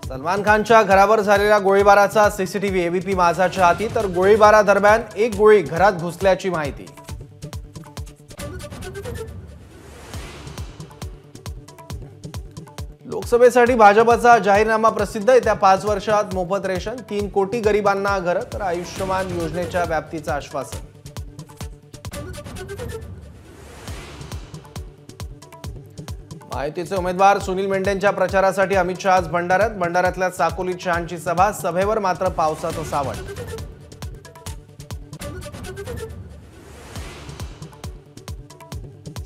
सलमान खानच्या घरावर झालेल्या गोळीबाराचा सीसीटीव्ही एबीपी माझाच्या हाती, तर गोळीबारादरम्यान एक गोळी घरात घुसल्याची माहिती। लोकसभेसाठी भाजपचा जाहीरनामा प्रसिद्ध। येत्या 5 वर्षात मोफत रेशन, 3 कोटी गरिबांना घर, तर आयुष्यमान योजनेच्या व्याप्तीचं आश्वासन। महायुतीचे उमेदवार सुनील मेंढेंच्या प्रचारासाठी अमित शहा आज भंडाऱ्यातल्या साकोलीत शहांची सभा, सभेवर मात्र पावसाचं सावट।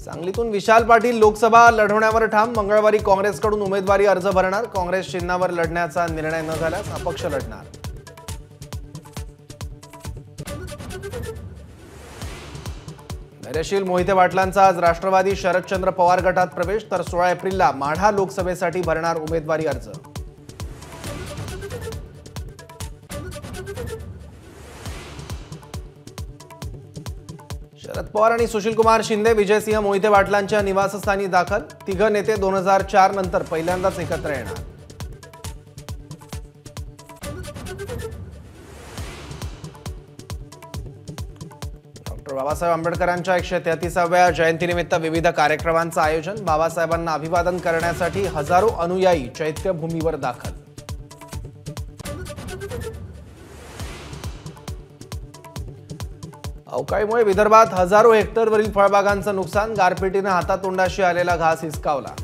सांगलीतून विशाल पाटील लोकसभा लढवण्यावर ठाम, मंगळवारी काँग्रेसकडून उमेदवारी अर्ज भरणार, काँग्रेस चिन्हावर लढण्याचा निर्णय न झाल्यास अपक्ष लढणार। धैर्यशील मोहिते पाटलांचा आज राष्ट्रवादी शरदचंद्र पवार गटात प्रवेश, तर 16 एप्रिलला माढा लोकसभेसाठी भरणार उमेदवारी अर्ज। शरद पवार आणि सुशीलकुमार शिंदे विजयसिंह मोहिते पाटलांच्या निवासस्थानी दाखल, तिघ नेते 2004 नंतर पहिल्यांदाच एकत्र येणार। बाबासाहेब आंबेडकरांच्या 133व्या जयंतीनिमित्त विविध कार्यक्रमांचं आयोजन, बाबासाहेबांना अभिवादन करण्यासाठी हजारो अनुयायी चैत्यभूमीवर दाखल। अवकाळीमुळे विदर्भात हजारो हेक्टरवरील फळबागांचं नुकसान, गारपिटीने हातातोंडाशी आलेला घास हिसकावला।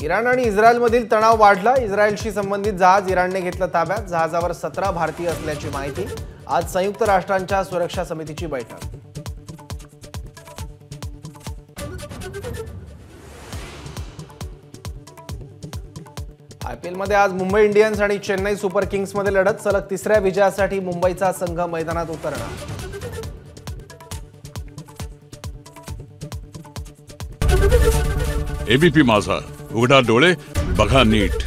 इराण आणि इस्रायलमधील तणाव वाढला, इस्रायलशी संबंधित जहाज इराणने घेतलं ताब्यात, जहाजावर 17 भारतीय असल्याची माहिती। आज संयुक्त राष्ट्रांच्या सुरक्षा समितीची बैठक। आयपीएलमध्ये आज मुंबई इंडियन्स आणि चेन्नई सुपर किंग्समध्ये लढत, सलग तिसऱ्या विजयासाठी मुंबईचा संघ मैदानात उतरणार। एबीपी माझा, उघडा डोळे बघा नीट।